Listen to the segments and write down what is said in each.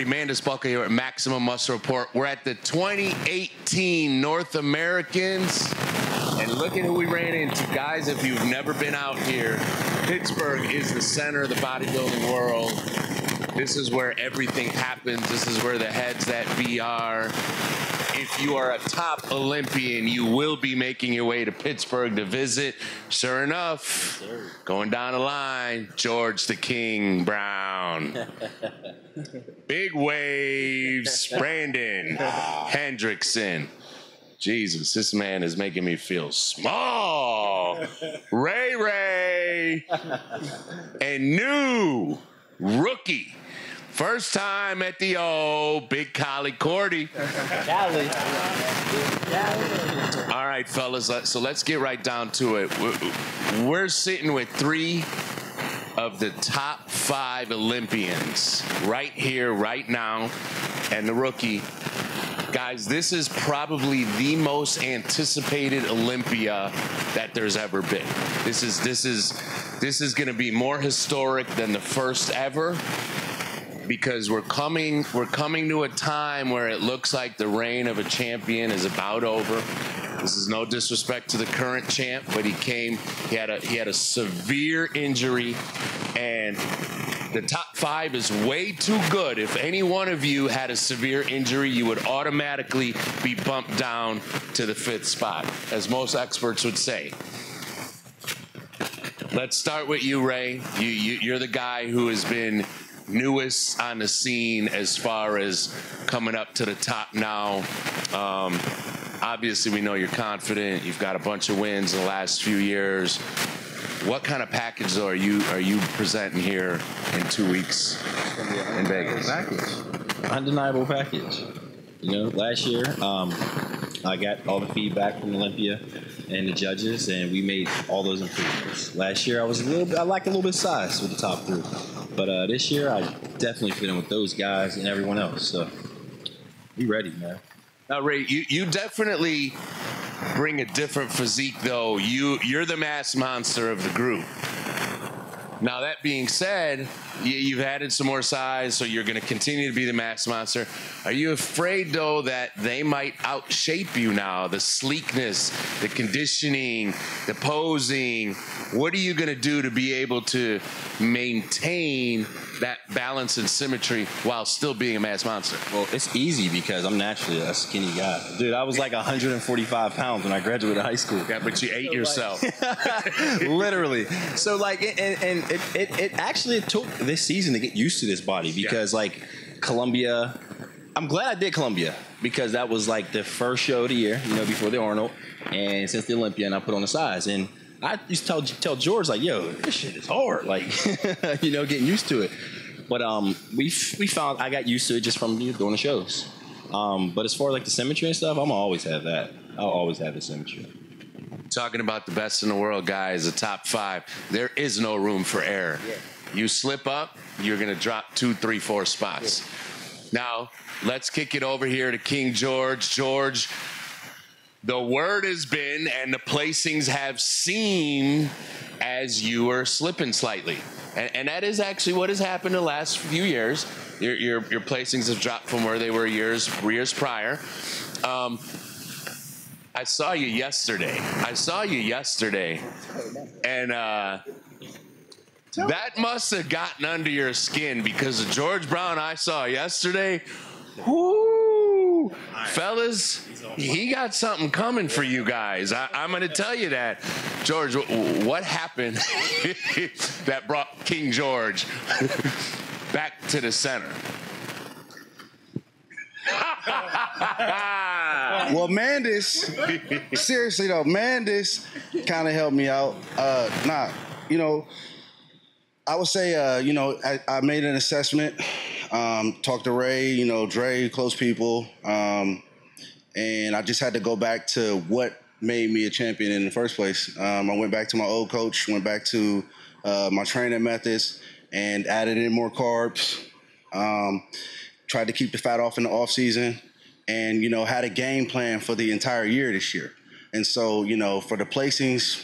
Mandus Buckle here at Maximum Muscle Report. We're at the 2018 North Americans, and look at who we ran into. Guys, if you've never been out here, Pittsburgh is the center of the bodybuilding world. This is where everything happens. This is where the heads that be are. If you are a top Olympian, you will be making your way to Pittsburgh to visit. Sure enough, going down the line, George the King Brown. Big waves, Brandon Hendrickson. Jesus, this man is making me feel small. Ray. And new rookie. First time at the O, Big Khali Quartey. All right, fellas, so let's get right down to it. We're sitting with 3 of the top 5 Olympians right here, right now, and the rookie. Guys, this is probably the most anticipated Olympia that there's ever been. This is going to be more historic than the first ever, because we're coming to a time where it looks like the reign of a champion is about over. This is no disrespect to the current champ, but he had a severe injury, and the top 5 is way too good. If any one of you had a severe injury, you would automatically be bumped down to the 5th spot, as most experts would say. Let's start with you, Ray. You're the guy who has been newest on the scene as far as coming up to the top now. Obviously, we know you're confident. You've got a bunch of wins in the last few years. What kind of package, though, are you presenting here in 2 weeks in Vegas? Package, undeniable package. You know, last year I got all the feedback from Olympia and the judges, and we made all those improvements. Last year I lacked a little bit of size with the top 3, but this year I definitely fit in with those guys and everyone else. So be ready, man. Now, Ray, you definitely bring a different physique, though. You're the mass monster of the group. Now, that being said, you've added some more size, so you're going to continue to be the mass monster. Are you afraid, though, that they might outshape you now? The sleekness, the conditioning, the posing. What are you going to do to be able to maintain that balance and symmetry while still being a mass monster? Well, it's easy because I'm naturally a skinny guy. Dude, I was like 145 pounds when I graduated high school. Yeah, but you ate yourself. Literally. So, like, and it actually took this season to get used to this body because, like, Columbia, I'm glad I did Columbia because that was, like, the first show of the year, you know, before the Arnold, and since the Olympia, and I put on the size. And I used to tell George, like, yo, this shit is hard, like, you know, getting used to it. But we found I got used to it just from doing the shows. But as far as, like, the symmetry and stuff, I'm always have that. I'll always have the symmetry. Talking about the best in the world, guys, the top 5, there is no room for error. Yeah. You slip up, you're going to drop 2, 3, 4 spots. Yeah. Now, let's kick it over here to King George. George, the word has been, and the placings have seemed as you are slipping slightly. And that is actually what has happened the last few years. Your placings have dropped from where they were years prior. I saw you yesterday. And that must have gotten under your skin because the George Brown I saw yesterday, whoo, fellas, he got something coming for you guys. I'm going to tell you that. George, what happened that brought King George back to the center? Well, Mandus, seriously though, Mandus kind of helped me out. You know, I would say, you know, I made an assessment, talked to Ray, you know, Dre, close people, and I just had to go back to what made me a champion in the first place. I went back to my old coach, went back to my training methods, and added in more carbs. Tried to keep the fat off in the off season, and, you know, had a game plan for the entire year this year. And so, you know, for the placings,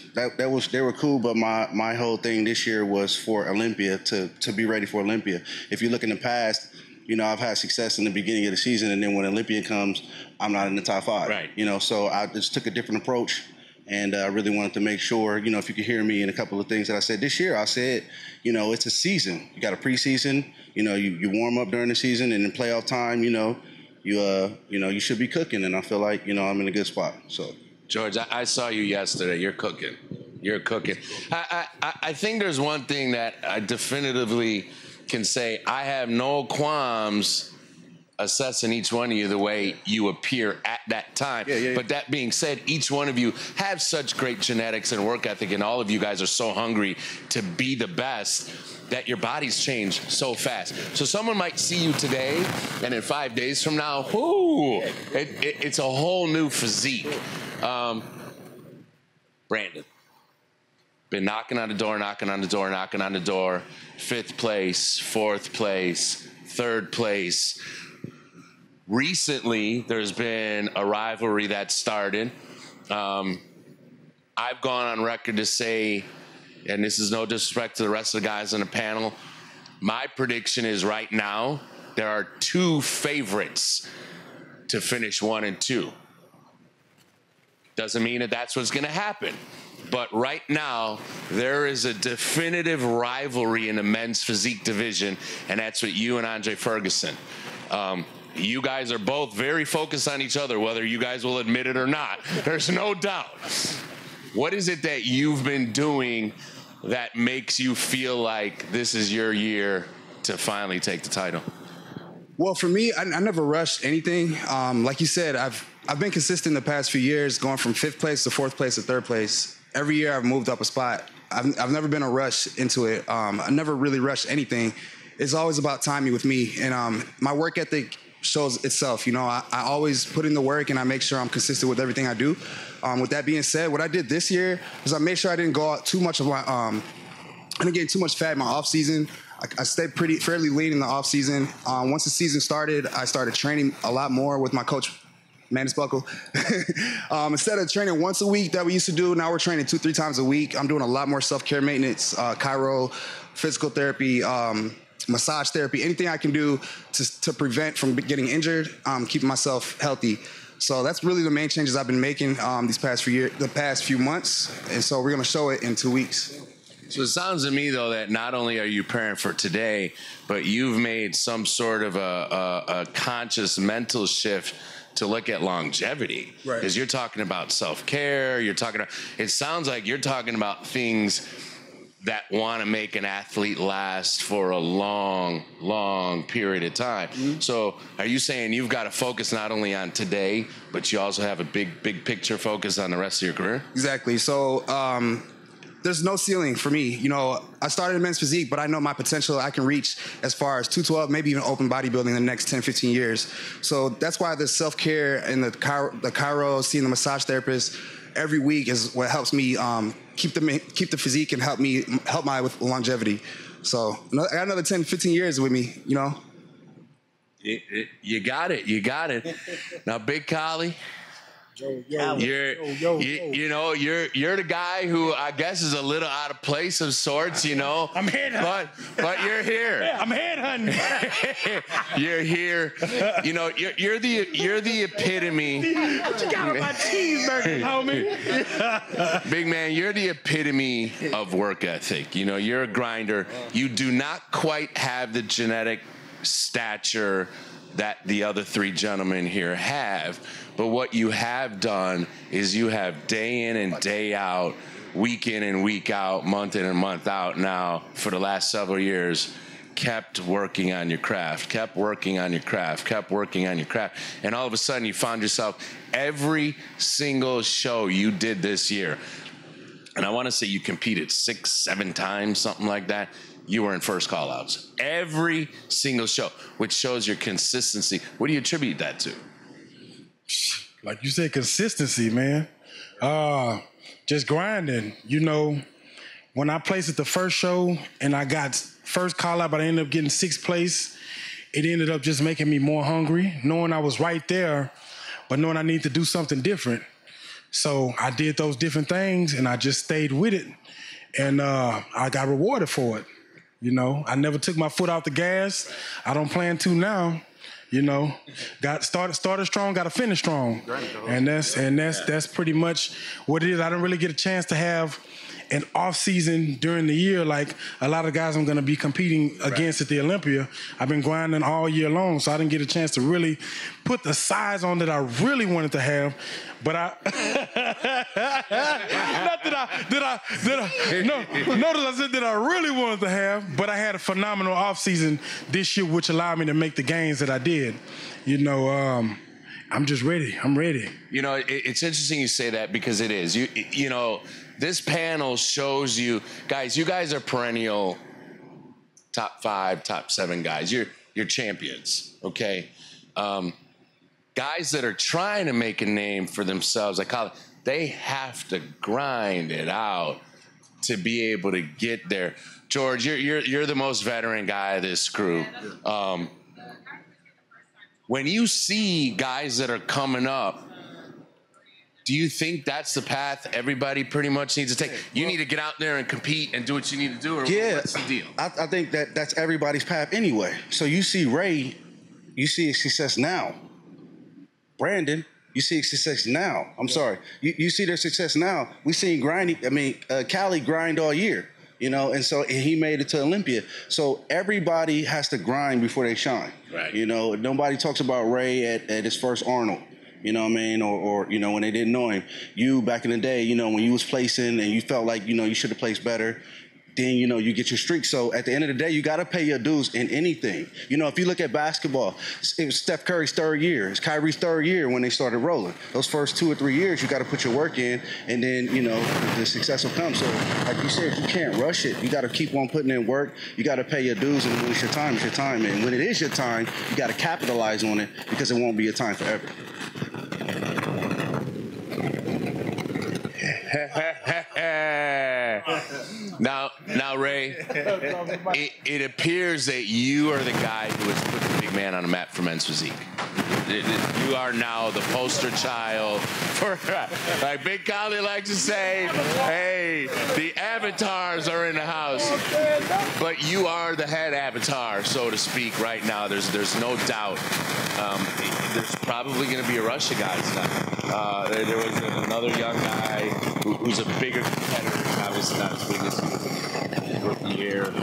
they were cool, but my whole thing this year was for Olympia, to be ready for Olympia. If you look in the past, you know, I've had success in the beginning of the season, and then when Olympia comes, I'm not in the top 5. Right. You know, so I just took a different approach, and I really wanted to make sure, you know, if you could hear me in a couple of things that I said this year, I said, you know, it's a season. You got a preseason, you know, you warm up during the season, and in playoff time, you know, you should be cooking, and I feel like, you know, I'm in a good spot. So, George, I saw you yesterday. You're cooking. You're cooking. I think there's one thing that I definitively can say. I have no qualms assessing each one of you the way you appear at that time. Yeah. But that being said, each one of you have such great genetics and work ethic, and all of you guys are so hungry to be the best that your bodies change so fast. So someone might see you today, and in 5 days from now, it's a whole new physique. Brandon, been knocking on the door, 5th place, 4th place, 3rd place. Recently, there's been a rivalry that started. I've gone on record to say, and this is no disrespect to the rest of the guys on the panel, my prediction is right now there are 2 favorites to finish 1 and 2. Doesn't mean that that's what's going to happen. But right now, there is a definitive rivalry in the men's physique division, and that's with you and Andre Ferguson. You guys are both very focused on each other, whether you guys will admit it or not. There's no doubt. What is it that you've been doing that makes you feel like this is your year to finally take the title? Well, for me, I never rushed anything. Like you said, I've been consistent the past few years, going from 5th place to 4th place to 3rd place. Every year I've moved up a spot. I've never been a rush into it. I never really rushed anything. It's always about timing with me. And my work ethic shows itself. You know, I always put in the work, and I make sure I'm consistent with everything I do. With that being said, what I did this year was I made sure I didn't go out too much of my, I didn't get too much fat in my off season. I stayed fairly lean in the off season. Once the season started, I started training a lot more with my coach, Mandis Buckle. Instead of training once a week that we used to do, now we're training 2-3 times a week. I'm doing a lot more self-care maintenance, chiro, physical therapy, massage therapy, anything I can do to prevent from getting injured, keeping myself healthy. So that's really the main changes I've been making the past few months. And so we're going to show it in 2 weeks. So it sounds to me, though, that not only are you preparing for today, but you've made some sort of a conscious mental shift to look at longevity. Right. Because you're talking about self-care, it sounds like you're talking about things that want to make an athlete last for a long, long period of time. Mm-hmm. So are you saying you've got to focus not only on today, but you also have a big picture focus on the rest of your career? Exactly. So there's no ceiling for me. You know, I started in men's physique, but I know my potential I can reach as far as 212, maybe even open bodybuilding in the next 10, 15 years. So that's why the self-care and the chiro, seeing the massage therapist every week is what helps me keep the physique and help my with longevity. So I got another 10, 15 years with me, you know. You got it. Now, Big Khali, you're the guy who I guess is a little out of place of sorts, you know. I'm headhunting. But you're here. Yeah, I'm headhunting. You're here. You know, you're the epitome. What you got on my cheeseburger, homie? Big man, you're the epitome of work ethic. You know, you're a grinder. You do not quite have the genetic stature that the other 3 gentlemen here have. But what you have done is you have day in and day out, week in and week out, month in and month out now for the last several years, kept working on your craft. And all of a sudden you found yourself every single show you did this year. And I want to say you competed 6, 7 times, something like that. You were in first call-outs. Every single show, which shows your consistency. What do you attribute that to? Like you said, consistency, man. Just grinding. You know, when I placed at the first show and I got first call-out, but I ended up getting 6th place, it ended up just making me more hungry, knowing I was right there, but knowing I need to do something different. So I did those different things, and I just stayed with it, and I got rewarded for it. You know, I never took my foot off the gas. I don't plan to now. You know, started strong, got to finish strong, and that's pretty much what it is. I didn't really get a chance to have an off season during the year like a lot of guys I'm going to be competing against at the Olympia. I've been grinding all year long, so I didn't get a chance to really put the size on that I really wanted to have. But I, notice I said that I really wanted to have, but I had a phenomenal off season this year, which allowed me to make the gains that I did. You know, I'm just ready. I'm ready. You know, it's interesting you say that because it is. You know, this panel shows you guys. You guys are perennial top 5, top 7 guys. You're champions. Okay. Guys that are trying to make a name for themselves, I call it, they have to grind it out to be able to get there. George, you're the most veteran guy of this crew. When you see guys that are coming up, do you think that's the path everybody pretty much needs to take? You need to get out there and compete and do what you need to do, or what's the deal? I think that's everybody's path anyway. So you see Ray, you see his success now. Brandon, you see his success now. I'm sorry. You see their success now. We seen Khali grind all year, you know, and he made it to Olympia. So everybody has to grind before they shine. Right. You know, nobody talks about Ray at his first Arnold. You know what I mean? Or you know, when they didn't know him. You, back in the day, you know, when you was placing and you felt like, you know, you should have placed better, then, you know, you get your streak. So at the end of the day, you got to pay your dues in anything. You know, if you look at basketball, it was Steph Curry's 3rd year. It's Kyrie's 3rd year when they started rolling. Those first 2 or 3 years, you got to put your work in, and then, you know, the success will come. So like you said, you can't rush it. You got to keep on putting in work. You got to pay your dues, and when it's your time, it's your time. And when it is your time, you got to capitalize on it because it won't be your time forever. Now, Ray, it appears that you are the guy who has put the big man on the map for men's physique. You are now the poster child for, like Big Khali likes to say, hey, the avatars are in the house. But you are the head avatar, so to speak, right now. There's no doubt. There's probably going to be a rush of guys now. There was another young guy who's a bigger competitor, obviously not as big as his rookie year. But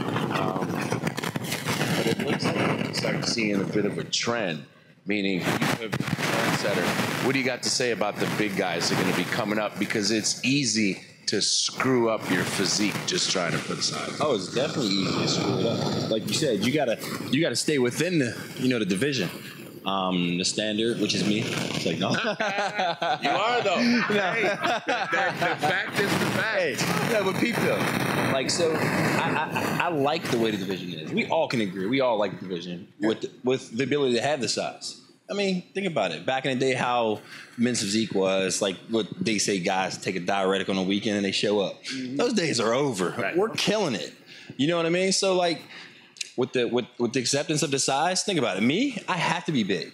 it looks like we're starting seeing a bit of a trend, meaning you have the trendsetter. What do you got to say about the big guys that are going to be coming up? Because it's easy to screw up your physique just trying to put size. Oh, it's definitely easy to screw it up. Like you said, you gotta stay within the division. The standard, which is me. It's like, no. You are, though. Hey, the fact is the fact. Hey, no, but people, like, so I like the way the division is. We all can agree. We all like the division with the ability to have the size. I mean, think about it. Back in the day, how men's physique was, like what they say guys take a diuretic on the weekend and they show up. Mm-hmm. Those days are over. Right. We're killing it. You know what I mean? So, like, with the acceptance of the size, think about it. Me, I have to be big.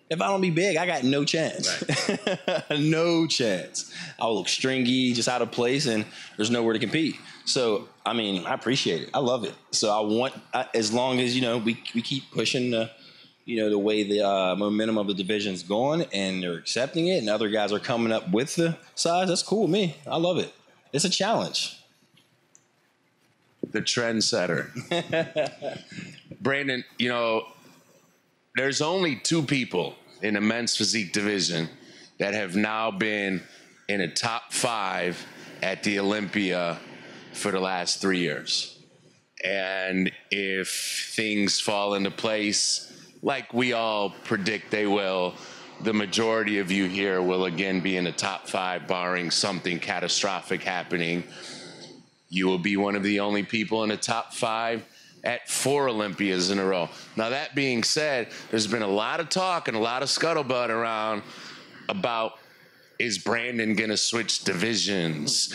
If I don't be big, I got no chance. Right. No chance. I'll look stringy, just out of place, and there's nowhere to compete. So, I mean, I appreciate it. I love it. So as long as, you know, we keep pushing the way the momentum of the division's going and they're accepting it and other guys are coming up with the size, that's cool with me. I love it. It's a challenge. The trendsetter. Brandon, you know, there's only 2 people in the men's physique division that have now been in a top 5 at the Olympia for the last 3 years. And if things fall into place like we all predict they will, the majority of you here will again be in the top 5, barring something catastrophic happening. You will be one of the only people in the top 5 at 4 Olympias in a row. Now, that being said, there's been a lot of talk and a lot of scuttlebutt around about, is Brandon going to switch divisions?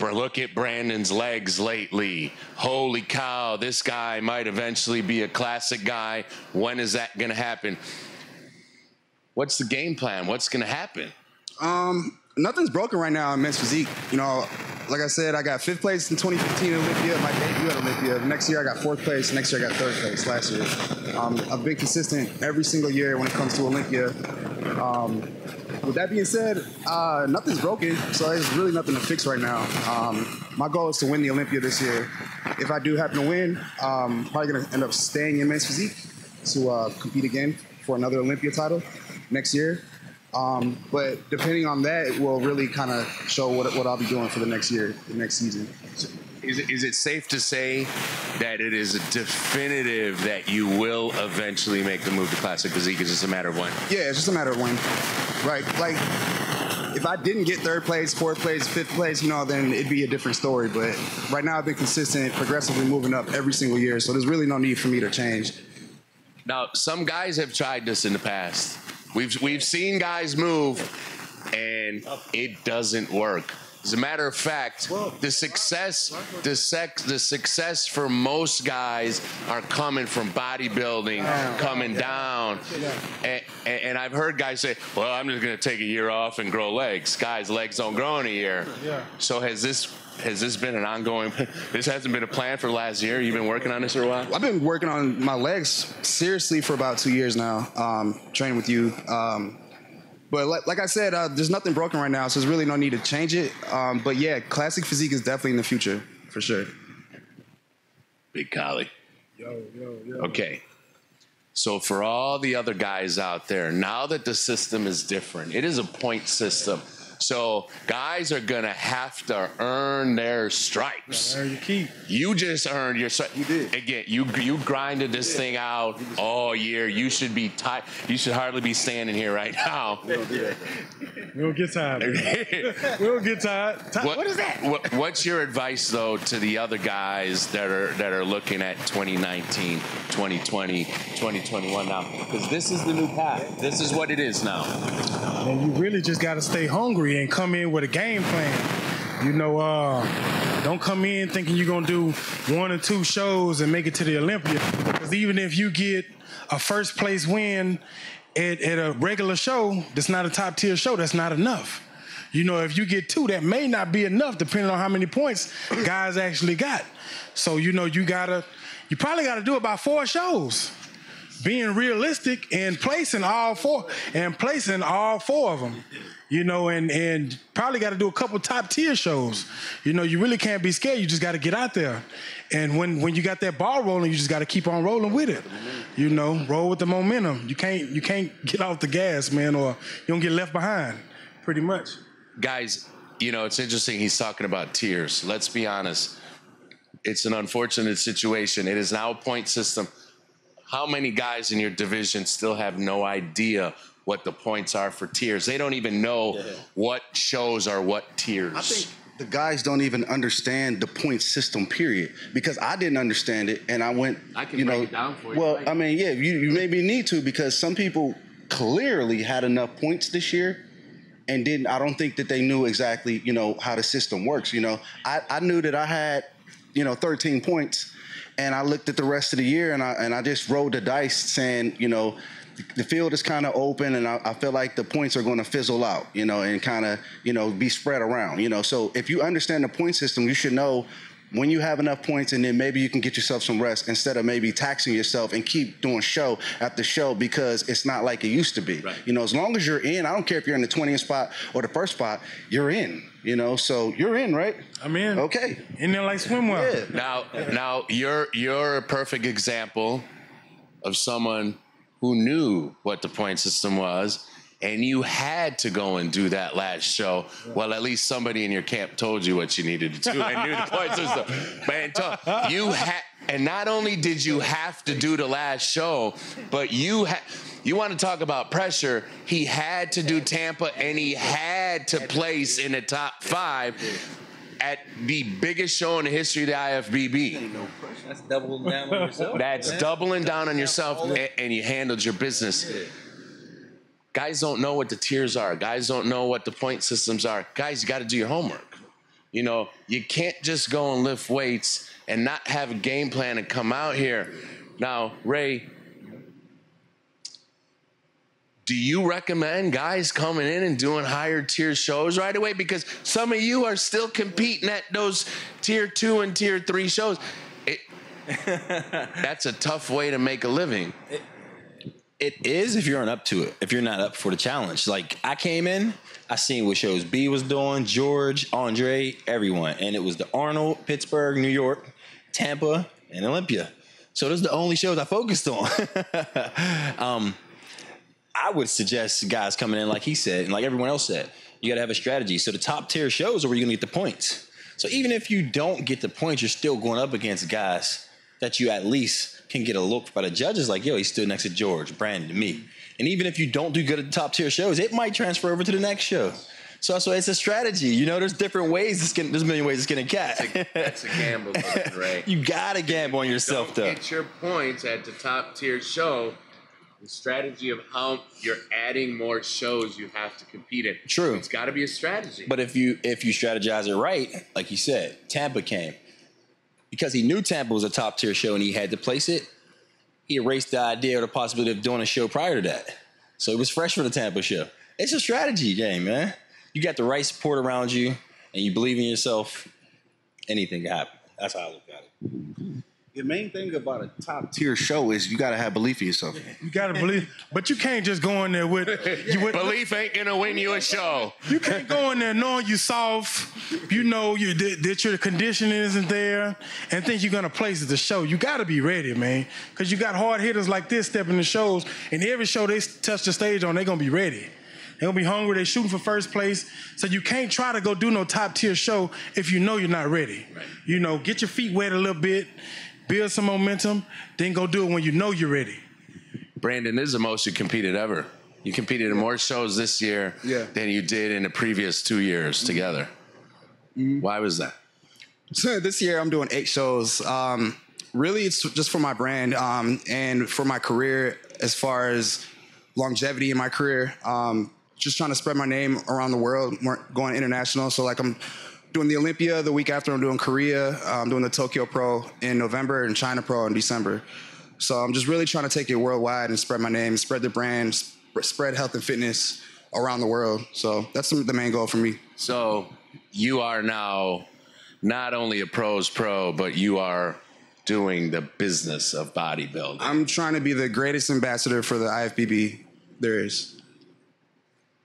But look at Brandon's legs lately. Holy cow, this guy might eventually be a classic guy. When is that going to happen? What's the game plan? What's going to happen? Nothing's broken right now in men's physique. You know, like I said, I got 5th place in 2015 at Olympia, my debut at Olympia. Next year, I got 4th place. Next year, I got 3rd place last year. I've been consistent every single year when it comes to Olympia. With that being said, nothing's broken, so there's really nothing to fix right now. My goal is to win the Olympia this year. If I do happen to win, I'm probably going to end up staying in men's physique to compete again for another Olympia title next year. But depending on that, it will really kind of show what I'll be doing for the next year, the next season. Is it safe to say that it is definitive that you will eventually make the move to classic physique? It's just a matter of when? Yeah, it's just a matter of when. Right. Like, if I didn't get 3rd place, 4th place, 5th place, you know, then it'd be a different story. But right now I've been consistent, progressively moving up every single year. So there's really no need for me to change. Now, some guys have tried this in the past. We've seen guys move, and it doesn't work. As a matter of fact, the success for most guys are coming from bodybuilding, coming down. And I've heard guys say, well, I'm just going to take a year off and grow legs. Guys, legs don't grow in a year. So has this been an ongoing, this hasn't been a plan for last year? You've been working on this for a while? I've been working on my legs seriously for about 2 years now, training with you. But like I said, there's nothing broken right now, so there's really no need to change it. But yeah, classic physique is definitely in the future, for sure. Big Khali. Yo. Okay. So for all the other guys out there, now that the system is different, it is a point system. So guys are going to have to earn their stripes. Earn your keep. You just earned your stripes. You did. Again, you grinded this thing out all year. You should be tired. You should hardly be standing here right now. We don't get tired. We don't get tired. What is that? What's your advice, though, to the other guys that are looking at 2019, 2020, 2021 now? Because this is the new path. This is what it is now. And you really just got to stay hungry and come in with a game plan. You know, don't come in thinking you're going to do 1 or 2 shows and make it to the Olympia. Because even if you get a 1st place win at a regular show, that's not a top tier show, that's not enough. You know, if you get 2, that may not be enough depending on how many points guys actually got. So, you know, you probably got to do about 4 shows. Being realistic and placing all 4 of them, you know, and probably got to do a couple top tier shows. You know, you really can't be scared. You just got to get out there. And when you got that ball rolling, you just got to keep on rolling with it. You know, roll with the momentum. You can't get off the gas, man, or you don't get left behind, pretty much. Guys, you know, it's interesting he's talking about tiers. Let's be honest. It's an unfortunate situation. It is now a point system. How many guys in your division still have no idea what the points are for tiers? They don't even know what shows are what tiers. I think the guys don't even understand the point system, period. Because I didn't understand it, and I went, I can break it down for you. Well, I mean, yeah, you maybe need to, because some people clearly had enough points this year and didn't. I don't think that they knew exactly, you know, how the system works. You know, I knew that I had, you know, 13 points. And I looked at the rest of the year, and I just rolled the dice saying, you know, the field is kind of open, and I feel like the points are going to fizzle out, you know, and kind of, you know, be spread around, you know. So if you understand the point system, you should know when you have enough points, and then maybe you can get yourself some rest instead of maybe taxing yourself and keep doing show after show, because it's not like it used to be. Right. You know, as long as you're in, I don't care if you're in the 20th spot or the 1st spot, you're in. You know, so you're in, right? I'm in. Okay. In there like swimwear. Yeah. Now you're a perfect example of someone who knew what the point system was, and you had to go and do that last show. Well, at least somebody in your camp told you what you needed to do and knew the point system. Man, and not only did you have to do the last show, but you want to talk about pressure. He had to do Tampa, and he had to place in the top 5 at the biggest show in the history of the IFBB. That's doubling down on yourself. That's doubling down on yourself, and you handled your business. Guys don't know what the tiers are. Guys don't know what the point systems are. Guys, you got to do your homework. You know, you can't just go and lift weights and not have a game plan and come out here. Now, Ray, do you recommend guys coming in and doing higher tier shows right away? Because some of you are still competing at those tier 2 and tier 3 shows. That's a tough way to make a living. It is if you're not up to it, if you're not up for the challenge. Like, I came in, I seen what shows B was doing, George, Andre, everyone. And it was the Arnold, Pittsburgh, New York, Tampa, and Olympia. So those are the only shows I focused on. I would suggest guys coming in, like he said, and like everyone else said, you got to have a strategy. So the top tier shows are where you're going to get the points. So even if you don't get the points, you're still going up against guys that you at least can get a look by the judges. Like, yo, he stood next to George, Brandon, me. And even if you don't do good at the top tier shows, it might transfer over to the next show. So it's a strategy. You know, there's different ways. There's a million ways to skin a cat. That's a gamble, right? You got to gamble on yourself, though. Get your points at the top tier show. The strategy of how you're adding more shows you have to compete in. True. It's got to be a strategy. But if you strategize it right, like you said, Tampa came. Because he knew Tampa was a top tier show and he had to place it, he erased the idea or the possibility of doing a show prior to that. So it was fresh for the Tampa show. It's a strategy game, man. You got the right support around you and you believe in yourself, anything can happen. That's how I look at it. The main thing about a top tier show is you got to have belief in yourself. You got to believe. But you can't just go in there with belief ain't going to win you a show. You can't go in there knowing you soft, you know that your conditioning isn't there, and think you're going to place at the show. You got to be ready, man, because you got hard hitters like this stepping the shows, and every show they touch the stage on, they're going to be ready. They're going to be hungry. They're shooting for first place. So you can't try to go do no top-tier show if you know you're not ready. Right. You know, get your feet wet a little bit, build some momentum, then go do it when you know you're ready. Brandon, this is the most you competed ever. You competed in more shows this year than you did in the previous 2 years together. Why was that? So this year I'm doing 8 shows. Really, it's just for my brand and for my career as far as longevity in my career. Just trying to spread my name around the world, going international. So like I'm doing the Olympia the week after. I'm doing Korea. I'm doing the Tokyo Pro in November and China Pro in December. So I'm just really trying to take it worldwide and spread my name, spread the brand, spread health and fitness around the world. So that's the main goal for me. So you are now not only a pro's pro, but you are doing the business of bodybuilding. I'm trying to be the greatest ambassador for the IFBB there is.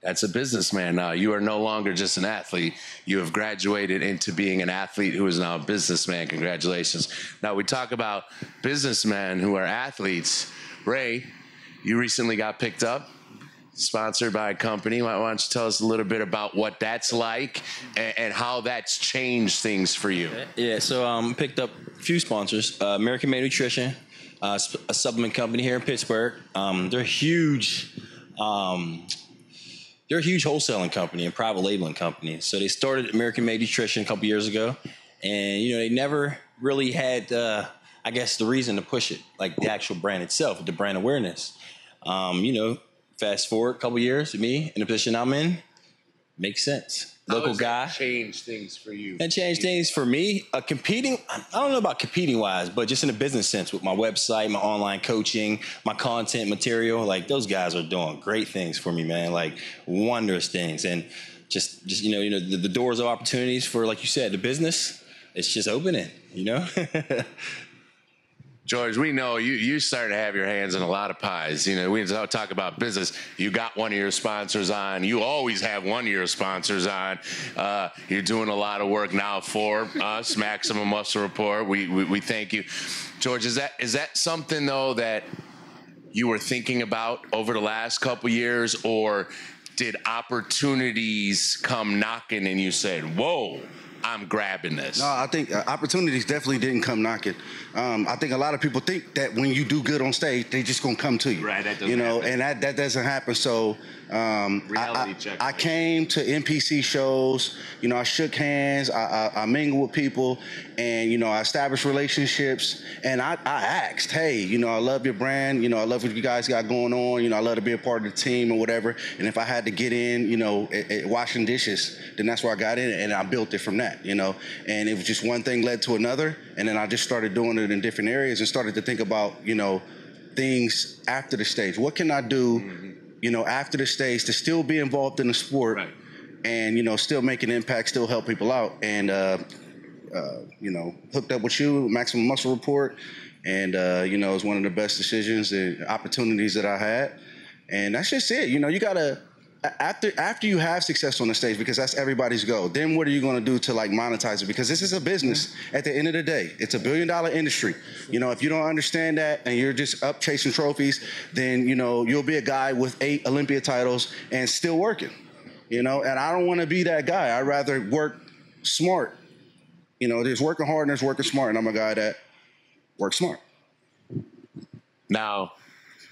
That's a businessman now. You are no longer just an athlete. You have graduated into being an athlete who is now a businessman. Congratulations. Now, we talk about businessmen who are athletes. Ray, you recently got picked up, sponsored by a company. Why don't you tell us a little bit about what that's like and how that's changed things for you? Yeah, so picked up a few sponsors. American Made Nutrition, a supplement company here in Pittsburgh. They're huge. They're a huge wholesaling company and private labeling company. So they started American Made Nutrition a couple years ago. And, you know, they never really had, I guess, the reason to push it, like the actual brand itself, the brand awareness. You know, fast forward a couple years, me in the position I'm in, makes sense. Local guy. That changed things for you? That changed things for me. Competing, I don't know about competing wise, but just in a business sense with my website, my online coaching, my content material, like those guys are doing great things for me, man. Like wondrous things. And just you know, the doors of opportunities for, like you said, the business, it's just opening, you know? George, we know you started to have your hands in a lot of pies. You know, we talk about business. You got one of your sponsors on. You always have one of your sponsors on. You're doing a lot of work now for us, Maximum Muscle Report. We thank you. George, is that something, though, that you were thinking about over the last couple years, or did opportunities come knocking and you said, whoa, I'm grabbing this? No, I think opportunities definitely didn't come knocking. I think a lot of people think that when you do good on stage, they just gonna come to you. Right, that doesn't happen. happen. And that doesn't happen. So Reality check. I came to NPC shows. You know, I shook hands. I mingled with people, and you know, I established relationships. And I asked, hey, you know, I love your brand. You know, I love what you guys got going on. You know, I love to be a part of the team or whatever. And if I had to get in, you know, washing dishes, then that's where I got in, and I built it from that. You know, and it was just one thing led to another, and then I just started doing it in different areas and started to think about, you know, things after the stage. What can I do? You know, after the stage to still be involved in the sport, right, and, you know, still make an impact, still help people out. And, you know, hooked up with you, Maximum Muscle Report. And, you know, it was one of the best decisions and opportunities that I had. And that's just it. You know, you got to, after you have success on the stage, because that's everybody's goal, then what are you going to do to like monetize it? Because this is a business at the end of the day. It's $1 billion industry. You know, if you don't understand that and you're just up chasing trophies, then, you know, you'll be a guy with 8 Olympia titles and still working, you know, and I don't want to be that guy. I'd rather work smart. You know, there's working hard and there's working smart, and I'm a guy that works smart. Now,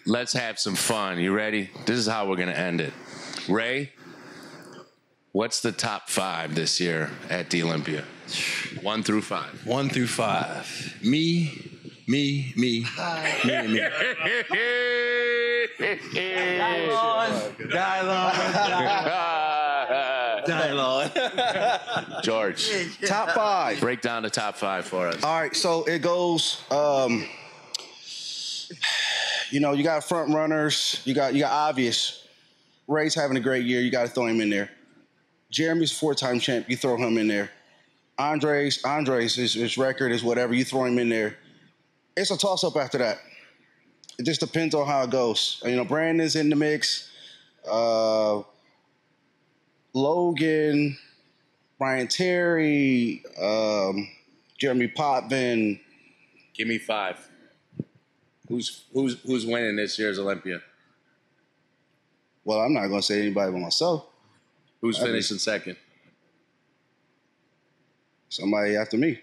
let's have some fun. You ready? This is how we're going to end it. Ray, what's the top 5 this year at the Olympia? 1 through 5. 1 through 5. Me. Dialogue. George. Top 5. Break down the top 5 for us. All right, so it goes, you know, you got front runners, you got obvious. Ray's having a great year. You got to throw him in there. Jeremy's 4-time champ. You throw him in there. Andres, his record is whatever. You throw him in there. It's a toss-up after that. It just depends on how it goes. You know, Brandon's in the mix. Logan, Brian Terry, Jeremy Potvin. Give me 5. Who's winning this year's Olympia? Well, I'm not going to say anybody but myself. Who's finishing second? Somebody after me.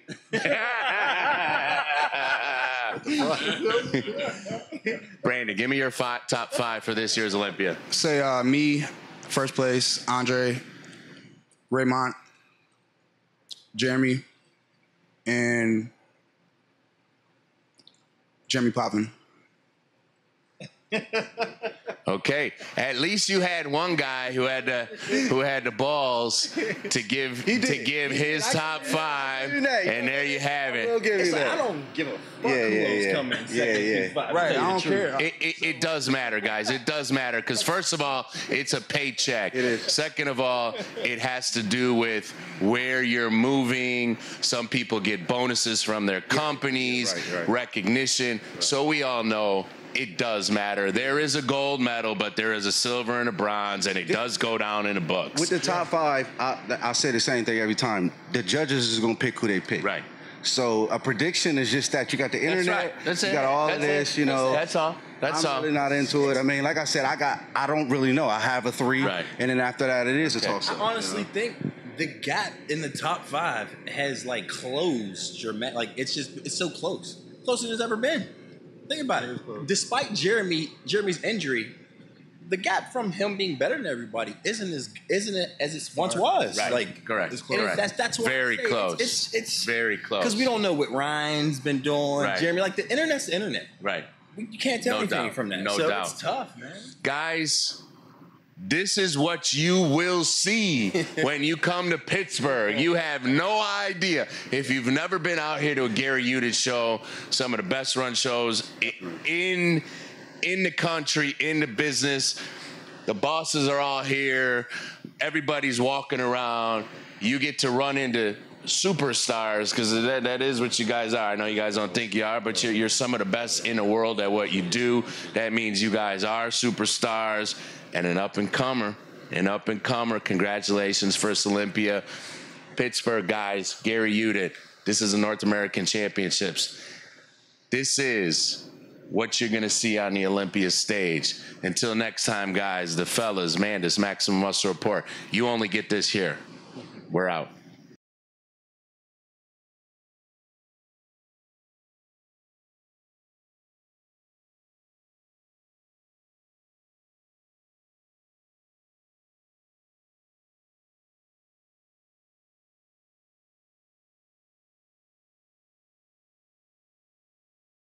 Brandon, give me your top 5 for this year's Olympia. Say me, first place, Andre, Raymont, Jeremy, and Jeremy Potvin. Okay, at least you had one guy who had the balls to give his top 5, and there you have it. I don't give a fuck who's coming. Right, I don't care. It does matter, guys. It does matter because first of all, it's a paycheck. It is. Second of all, it has to do with where you're moving. Some people get bonuses from their companies, right. recognition. So we all know. It does matter. There is a gold medal, but there is a silver and a bronze, and it does go down in the books. With the top 5, I'll say the same thing every time. The judges is going to pick who they pick. Right. So a prediction is just that. You got the internet. That's right. That's you it. got all That's of this, it. you know. That's all. I'm really not into it. I mean, like I said, I don't really know. I have a 3, right, and then after that, it is a toss-up. I honestly think the gap in the top 5 has like closed. Like it's so close, closer than it's ever been. Think about it. Despite Jeremy's injury, the gap from him being better than everybody isn't it as it once was. Right. Like correct. That's what very close. It's very close because we don't know what Ryan's been doing. Right. Jeremy, like the internet's the internet. Right. You can't tell anything from that. No so doubt. It's tough, man. Guys, this is what you will see when you come to Pittsburgh. You have no idea. If you've never been out here to a Gary Udit show, some of the best run shows in the country, in the business, the bosses are all here. Everybody's walking around. You get to run into superstars because that is what you guys are. I know you guys don't think you are, but you're some of the best in the world at what you do. That means you guys are superstars. And an up-and-comer. Congratulations, First Olympia. Pittsburgh, guys, Gary Udit. This is the North American Championships. This is what you're going to see on the Olympia stage. Until next time, guys, the fellas, Mandis, Maximum Muscle Report. You only get this here. We're out.